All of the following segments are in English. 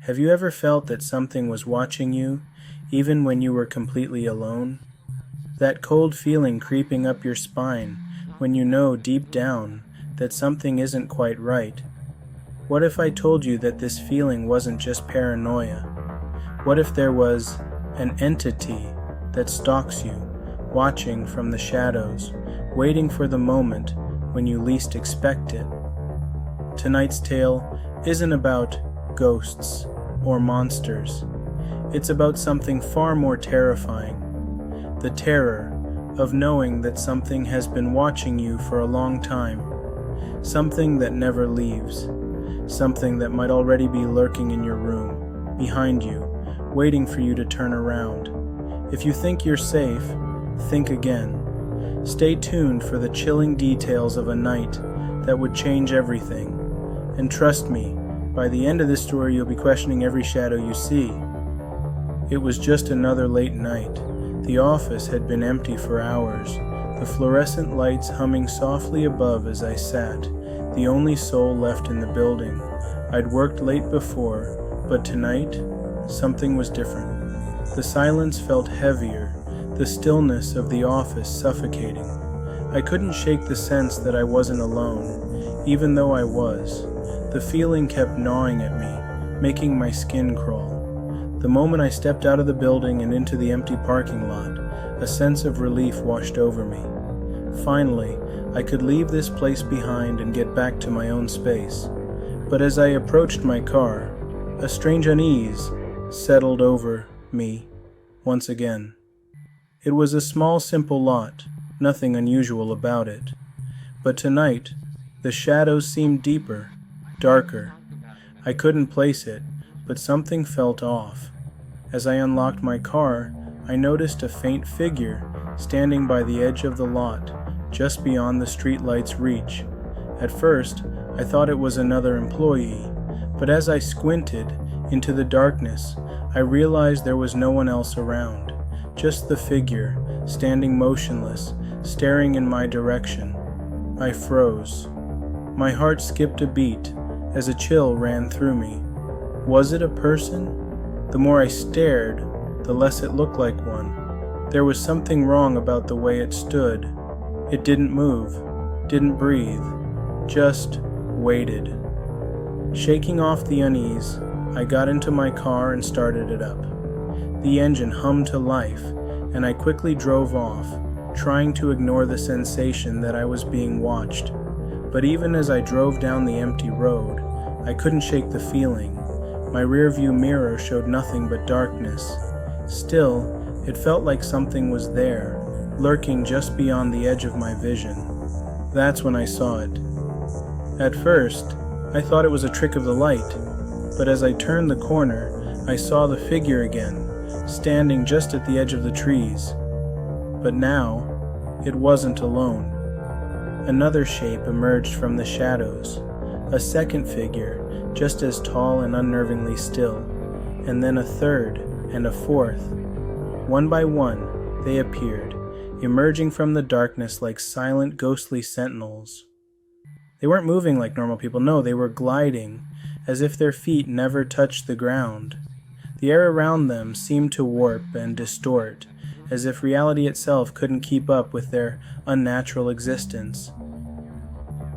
Have you ever felt that something was watching you, even when you were completely alone? That cold feeling creeping up your spine when you know deep down that something isn't quite right. What if I told you that this feeling wasn't just paranoia? What if there was an entity that stalks you, watching from the shadows, waiting for the moment when you least expect it? Tonight's tale isn't about ghosts or monsters. It's about something far more terrifying. The terror of knowing that something has been watching you for a long time. Something that never leaves. Something that might already be lurking in your room, behind you, waiting for you to turn around. If you think you're safe, think again. Stay tuned for the chilling details of a night that would change everything. And trust me, by the end of this story you'll be questioning every shadow you see. It was just another late night. The office had been empty for hours, the fluorescent lights humming softly above as I sat, the only soul left in the building. I'd worked late before, but tonight, something was different. The silence felt heavier, the stillness of the office suffocating. I couldn't shake the sense that I wasn't alone, even though I was. The feeling kept gnawing at me, making my skin crawl. The moment I stepped out of the building and into the empty parking lot, a sense of relief washed over me. Finally, I could leave this place behind and get back to my own space. But as I approached my car, a strange unease settled over me once again. It was a small, simple lot, nothing unusual about it. But tonight, the shadows seemed deeper, darker. I couldn't place it, but something felt off. As I unlocked my car, I noticed a faint figure standing by the edge of the lot, just beyond the streetlight's reach. At first, I thought it was another employee, but as I squinted into the darkness, I realized there was no one else around, just the figure, standing motionless, staring in my direction. I froze. My heart skipped a beat as a chill ran through me. Was it a person? The more I stared, the less it looked like one. There was something wrong about the way it stood. It didn't move, didn't breathe, just waited. Shaking off the unease, I got into my car and started it up. The engine hummed to life, and I quickly drove off, trying to ignore the sensation that I was being watched. But even as I drove down the empty road, I couldn't shake the feeling. My rearview mirror showed nothing but darkness. Still, it felt like something was there, lurking just beyond the edge of my vision. That's when I saw it. At first, I thought it was a trick of the light, but as I turned the corner, I saw the figure again, standing just at the edge of the trees. But now, it wasn't alone. Another shape emerged from the shadows, a second figure, just as tall and unnervingly still, and then a third and a fourth. One by one, they appeared, emerging from the darkness like silent, ghostly sentinels. They weren't moving like normal people, no, they were gliding, as if their feet never touched the ground. The air around them seemed to warp and distort, as if reality itself couldn't keep up with their unnatural existence.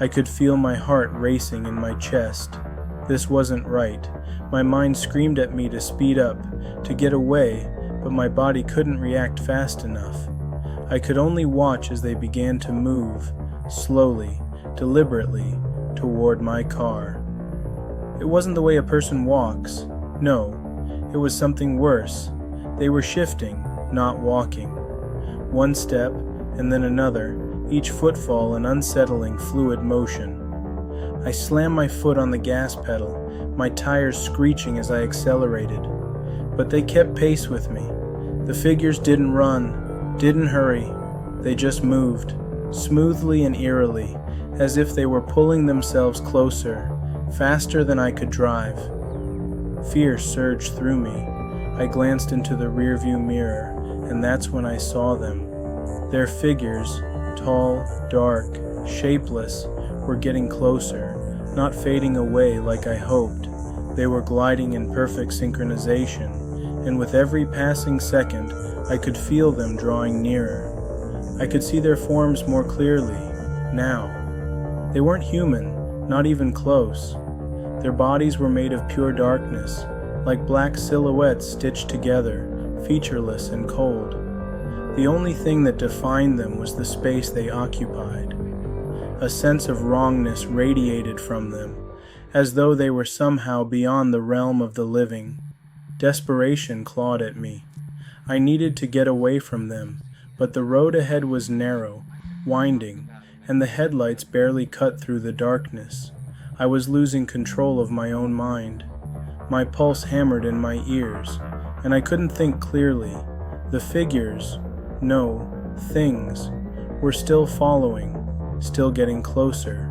I could feel my heart racing in my chest. This wasn't right. My mind screamed at me to speed up, to get away, but my body couldn't react fast enough. I could only watch as they began to move, slowly, deliberately, toward my car. It wasn't the way a person walks. No, it was something worse. They were shifting, not walking. One step, and then another, each footfall an unsettling, fluid motion. I slammed my foot on the gas pedal, my tires screeching as I accelerated. But they kept pace with me. The figures didn't run, didn't hurry. They just moved, smoothly and eerily, as if they were pulling themselves closer, faster than I could drive. Fear surged through me. I glanced into the rearview mirror, and that's when I saw them. Their figures, tall, dark, shapeless, were getting closer, not fading away like I hoped. They were gliding in perfect synchronization, and with every passing second, I could feel them drawing nearer. I could see their forms more clearly, now. They weren't human, not even close. Their bodies were made of pure darkness, like black silhouettes stitched together, featureless and cold. The only thing that defined them was the space they occupied. A sense of wrongness radiated from them, as though they were somehow beyond the realm of the living. Desperation clawed at me. I needed to get away from them, but the road ahead was narrow, winding, and the headlights barely cut through the darkness. I was losing control of my own mind. My pulse hammered in my ears, and I couldn't think clearly. The figures, no, things, were still following, still getting closer.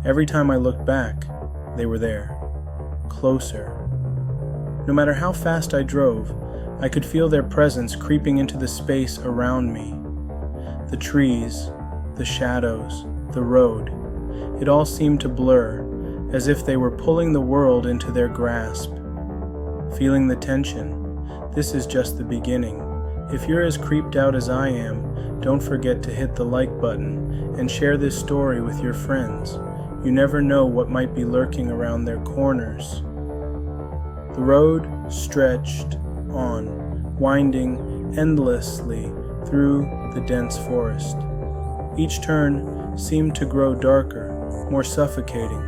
Every time I looked back, they were there, closer. No matter how fast I drove, I could feel their presence creeping into the space around me. The trees, the shadows, the road, it all seemed to blur, as if they were pulling the world into their grasp. Feeling the tension, this is just the beginning. If you're as creeped out as I am, don't forget to hit the like button and share this story with your friends. You never know what might be lurking around their corners. The road stretched on, winding endlessly through the dense forest. Each turn seemed to grow darker, more suffocating.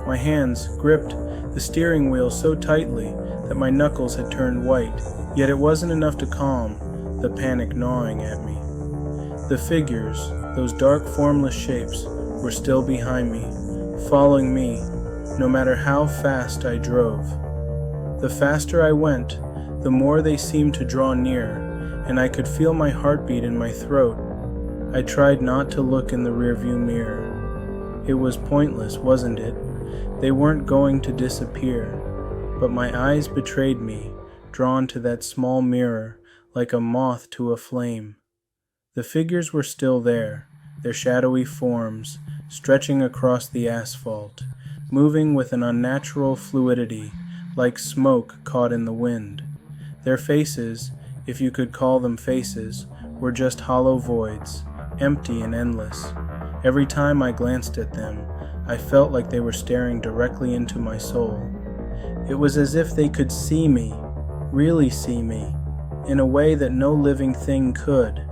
My hands gripped the steering wheel so tightly that my knuckles had turned white, yet it wasn't enough to calm the panic gnawing at me. The figures, those dark formless shapes, were still behind me, following me, no matter how fast I drove. The faster I went, the more they seemed to draw near, and I could feel my heartbeat in my throat. I tried not to look in the rearview mirror. It was pointless, wasn't it? They weren't going to disappear, but my eyes betrayed me, drawn to that small mirror like a moth to a flame. The figures were still there, their shadowy forms stretching across the asphalt, moving with an unnatural fluidity, like smoke caught in the wind. Their faces, if you could call them faces, were just hollow voids, empty and endless. Every time I glanced at them, I felt like they were staring directly into my soul. It was as if they could see me, really see me, in a way that no living thing could.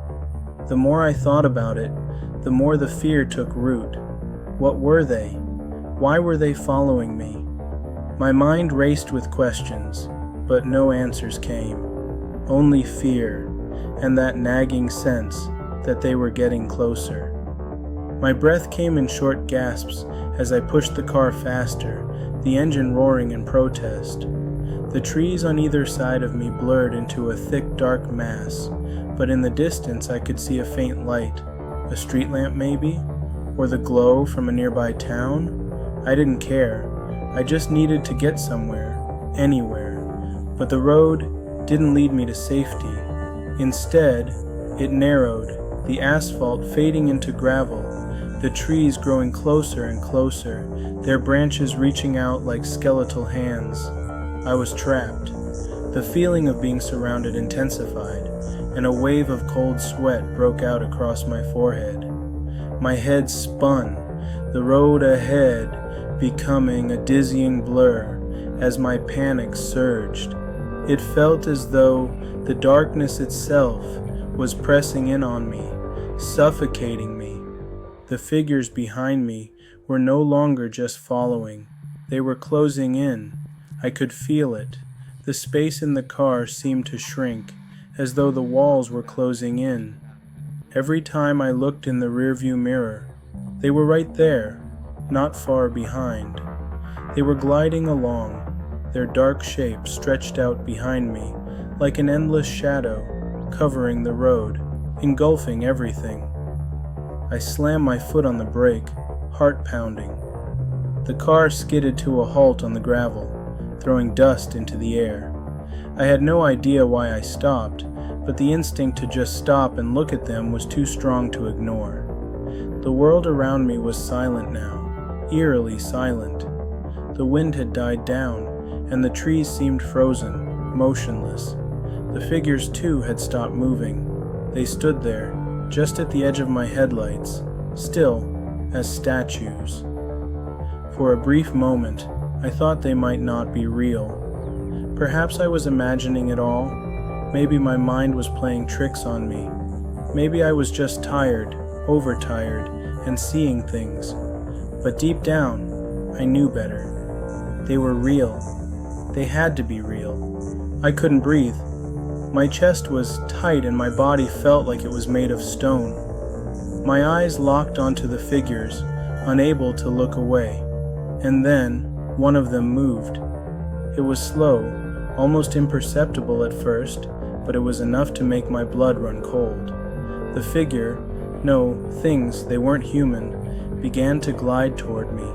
The more I thought about it, the more the fear took root. What were they? Why were they following me? My mind raced with questions, but no answers came. Only fear, and that nagging sense that they were getting closer. My breath came in short gasps as I pushed the car faster, the engine roaring in protest. The trees on either side of me blurred into a thick, dark mass, but in the distance I could see a faint light, a street lamp maybe, or the glow from a nearby town. I didn't care. I just needed to get somewhere, anywhere. But the road didn't lead me to safety. Instead, it narrowed, the asphalt fading into gravel, the trees growing closer and closer, their branches reaching out like skeletal hands. I was trapped. The feeling of being surrounded intensified, and a wave of cold sweat broke out across my forehead. My head spun, the road ahead becoming a dizzying blur as my panic surged. It felt as though the darkness itself was pressing in on me, suffocating me. The figures behind me were no longer just following. They were closing in. I could feel it. The space in the car seemed to shrink, as though the walls were closing in. Every time I looked in the rearview mirror, they were right there, not far behind. They were gliding along, their dark shape stretched out behind me, like an endless shadow, covering the road, engulfing everything. I slammed my foot on the brake, heart pounding. The car skidded to a halt on the gravel, throwing dust into the air. I had no idea why I stopped, but the instinct to just stop and look at them was too strong to ignore. The world around me was silent now, eerily silent. The wind had died down, and the trees seemed frozen, motionless. The figures, too, had stopped moving. They stood there, just at the edge of my headlights, still as statues. For a brief moment, I thought they might not be real. Perhaps I was imagining it all. Maybe my mind was playing tricks on me. Maybe I was just tired, overtired, and seeing things. But deep down, I knew better. They were real. They had to be real. I couldn't breathe. My chest was tight and my body felt like it was made of stone. My eyes locked onto the figures, unable to look away. And then, one of them moved. It was slow, almost imperceptible at first, but it was enough to make my blood run cold. The figure, no, things, they weren't human, began to glide toward me.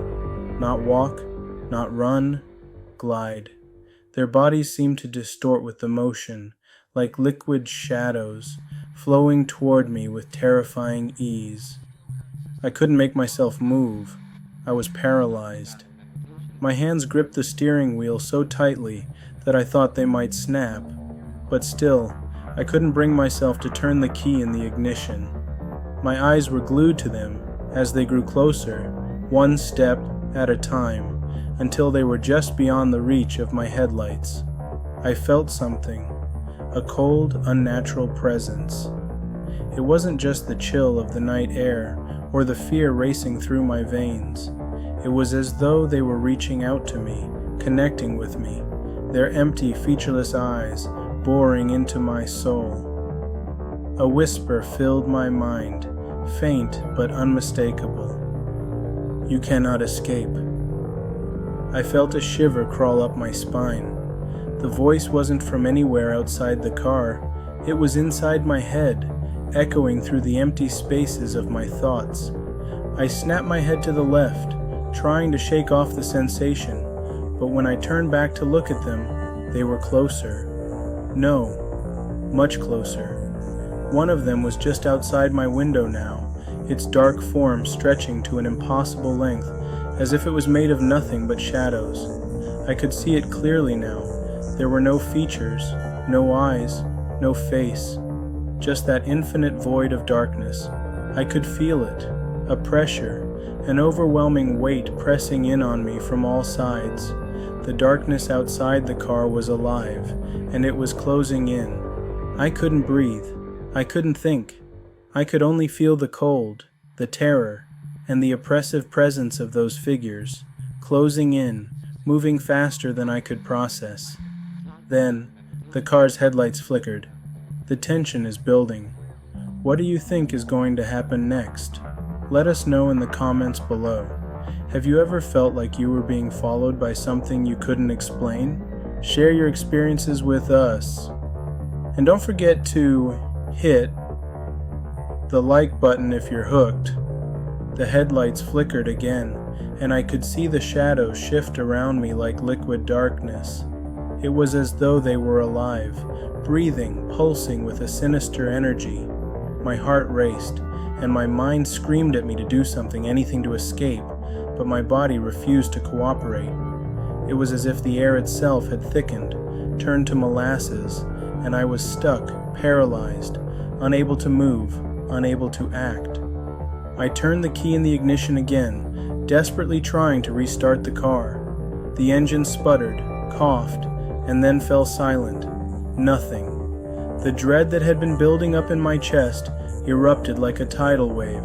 Not walk, not run, glide. Their bodies seemed to distort with the motion, like liquid shadows, flowing toward me with terrifying ease. I couldn't make myself move. I was paralyzed. My hands gripped the steering wheel so tightly that I thought they might snap, but still, I couldn't bring myself to turn the key in the ignition. My eyes were glued to them as they grew closer, one step at a time, until they were just beyond the reach of my headlights. I felt something, a cold, unnatural presence. It wasn't just the chill of the night air or the fear racing through my veins. It was as though they were reaching out to me, connecting with me, their empty, featureless eyes boring into my soul. A whisper filled my mind, faint but unmistakable. You cannot escape. I felt a shiver crawl up my spine. The voice wasn't from anywhere outside the car. It was inside my head, echoing through the empty spaces of my thoughts. I snapped my head to the left, trying to shake off the sensation, but when I turned back to look at them, they were closer. No, much closer. One of them was just outside my window now, its dark form stretching to an impossible length, as if it was made of nothing but shadows. I could see it clearly now. There were no features, no eyes, no face, just that infinite void of darkness. I could feel it, a pressure, an overwhelming weight pressing in on me from all sides. The darkness outside the car was alive, and it was closing in. I couldn't breathe. I couldn't think. I could only feel the cold, the terror, and the oppressive presence of those figures, closing in, moving faster than I could process. Then, the car's headlights flickered. The tension is building. What do you think is going to happen next? Let us know in the comments below. Have you ever felt like you were being followed by something you couldn't explain? Share your experiences with us. And don't forget to hit the like button if you're hooked. The headlights flickered again, and I could see the shadows shift around me like liquid darkness. It was as though they were alive, breathing, pulsing with a sinister energy. My heart raced, and my mind screamed at me to do something, anything to escape, but my body refused to cooperate. It was as if the air itself had thickened, turned to molasses, and I was stuck, paralyzed, unable to move, unable to act. I turned the key in the ignition again, desperately trying to restart the car. The engine sputtered, coughed, and then fell silent. Nothing. The dread that had been building up in my chest erupted like a tidal wave,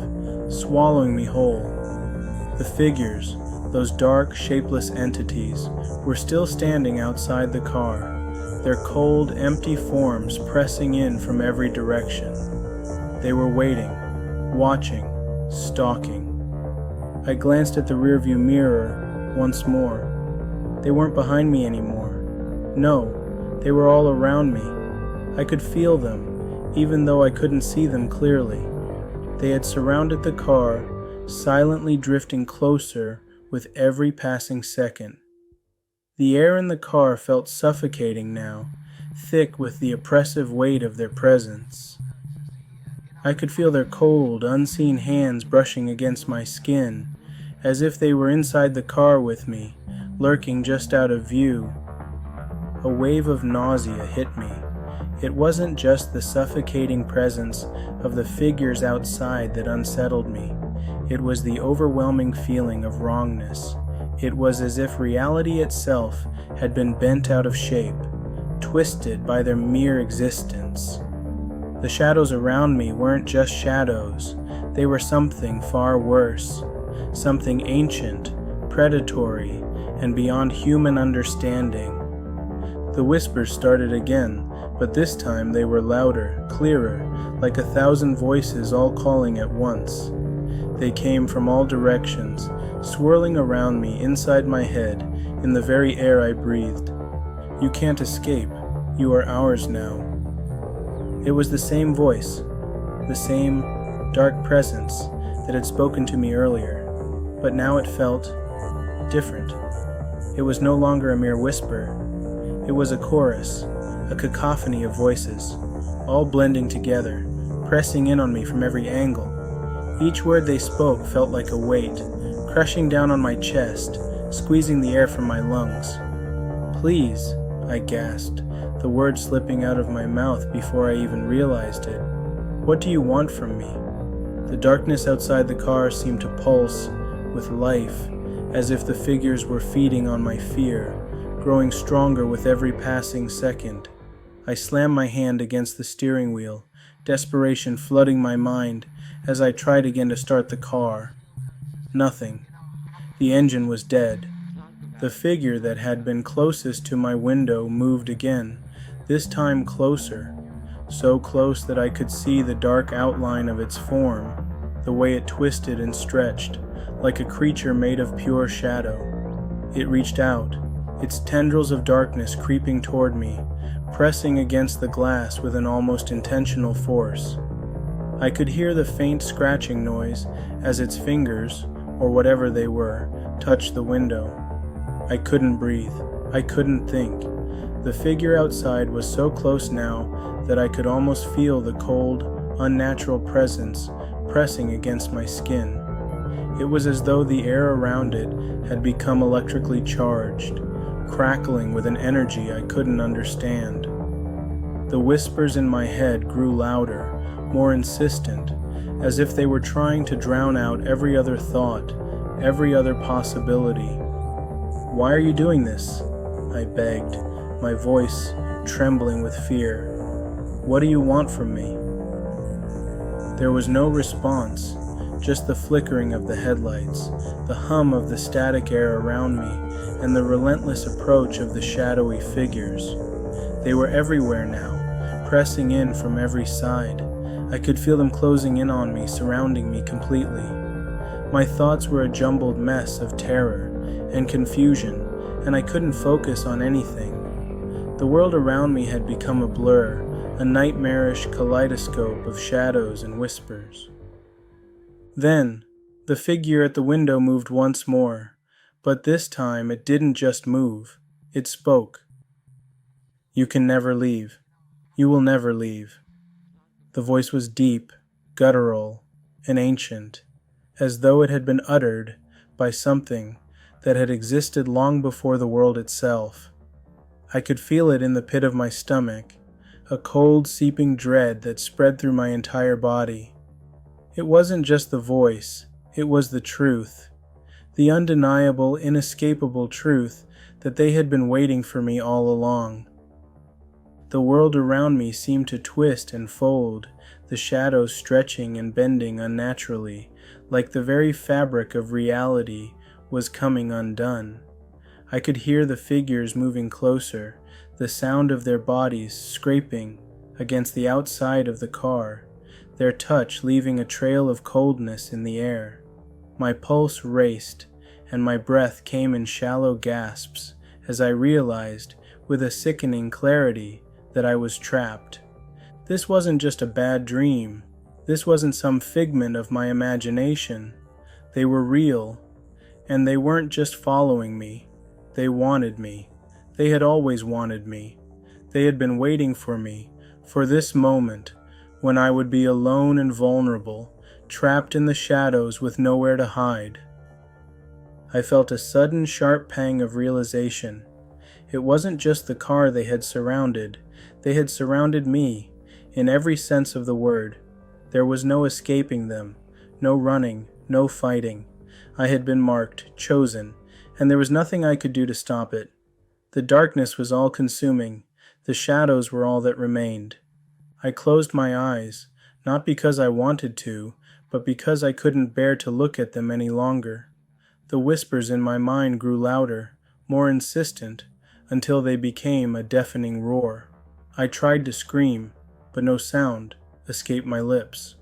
swallowing me whole. The figures, those dark, shapeless entities, were still standing outside the car, their cold, empty forms pressing in from every direction. They were waiting, watching, stalking. I glanced at the rearview mirror once more. They weren't behind me anymore. No, they were all around me. I could feel them, even though I couldn't see them clearly. They had surrounded the car, silently drifting closer with every passing second. The air in the car felt suffocating now, thick with the oppressive weight of their presence. I could feel their cold, unseen hands brushing against my skin, as if they were inside the car with me, lurking just out of view, a wave of nausea hit me. It wasn't just the suffocating presence of the figures outside that unsettled me. It was the overwhelming feeling of wrongness. It was as if reality itself had been bent out of shape, twisted by their mere existence. The shadows around me weren't just shadows. They were something far worse, something ancient, predatory, and beyond human understanding. The whispers started again, but this time they were louder, clearer, like 1,000 voices all calling at once. They came from all directions, swirling around me inside my head, in the very air I breathed. "You can't escape. You are ours now." It was the same voice, the same dark presence that had spoken to me earlier, but now it felt different. It was no longer a mere whisper. It was a chorus, a cacophony of voices, all blending together, pressing in on me from every angle. Each word they spoke felt like a weight, crushing down on my chest, squeezing the air from my lungs. "Please," I gasped, the words slipping out of my mouth before I even realized it. "What do you want from me?" The darkness outside the car seemed to pulse with life, as if the figures were feeding on my fear, growing stronger with every passing second. I slammed my hand against the steering wheel, desperation flooding my mind as I tried again to start the car. Nothing. The engine was dead. The figure that had been closest to my window moved again, this time closer, so close that I could see the dark outline of its form, the way it twisted and stretched, like a creature made of pure shadow. It reached out, its tendrils of darkness creeping toward me, pressing against the glass with an almost intentional force. I could hear the faint scratching noise as its fingers, or whatever they were, touched the window. I couldn't breathe. I couldn't think. The figure outside was so close now that I could almost feel the cold, unnatural presence pressing against my skin. It was as though the air around it had become electrically charged, crackling with an energy I couldn't understand. The whispers in my head grew louder, more insistent, as if they were trying to drown out every other thought, every other possibility. "Why are you doing this?" I begged, my voice trembling with fear. "What do you want from me?" There was no response, just the flickering of the headlights, the hum of the static air around me, and the relentless approach of the shadowy figures. They were everywhere now, pressing in from every side. I could feel them closing in on me, surrounding me completely. My thoughts were a jumbled mess of terror and confusion, and I couldn't focus on anything. The world around me had become a blur, a nightmarish kaleidoscope of shadows and whispers. Then, the figure at the window moved once more, but this time it didn't just move, it spoke. "You can never leave. You will never leave." The voice was deep, guttural, and ancient, as though it had been uttered by something that had existed long before the world itself. I could feel it in the pit of my stomach, a cold, seeping dread that spread through my entire body. It wasn't just the voice, it was the truth, the undeniable, inescapable truth that they had been waiting for me all along. The world around me seemed to twist and fold, the shadows stretching and bending unnaturally, like the very fabric of reality was coming undone. I could hear the figures moving closer, the sound of their bodies scraping against the outside of the car, their touch leaving a trail of coldness in the air. My pulse raced, and my breath came in shallow gasps as I realized, with a sickening clarity, that I was trapped. This wasn't just a bad dream. This wasn't some figment of my imagination. They were real, and they weren't just following me. They wanted me. They had always wanted me. They had been waiting for me, for this moment, when I would be alone and vulnerable, trapped in the shadows with nowhere to hide. I felt a sudden sharp pang of realization. It wasn't just the car they had surrounded me, in every sense of the word. There was no escaping them, no running, no fighting. I had been marked, chosen, and there was nothing I could do to stop it. The darkness was all-consuming. The shadows were all that remained. I closed my eyes, not because I wanted to, but because I couldn't bear to look at them any longer. The whispers in my mind grew louder, more insistent, until they became a deafening roar. I tried to scream, but no sound escaped my lips.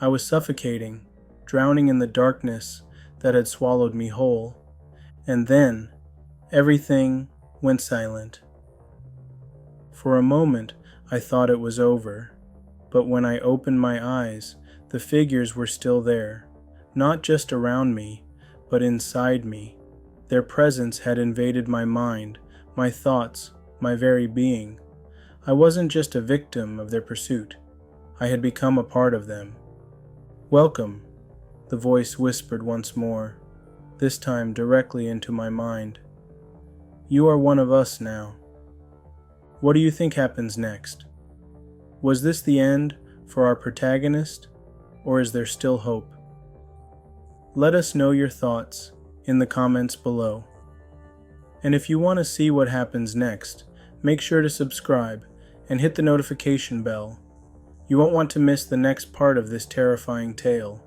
I was suffocating, drowning in the darkness that had swallowed me whole. And then, everything went silent. For a moment, I thought it was over. But when I opened my eyes, the figures were still there, not just around me, but inside me. Their presence had invaded my mind, my thoughts, my very being. I wasn't just a victim of their pursuit. I had become a part of them. "Welcome," the voice whispered once more, this time directly into my mind. "You are one of us now. What do you think happens next? Was this the end for our protagonist, or is there still hope?" Let us know your thoughts in the comments below. And if you want to see what happens next, make sure to subscribe and hit the notification bell. You won't want to miss the next part of this terrifying tale.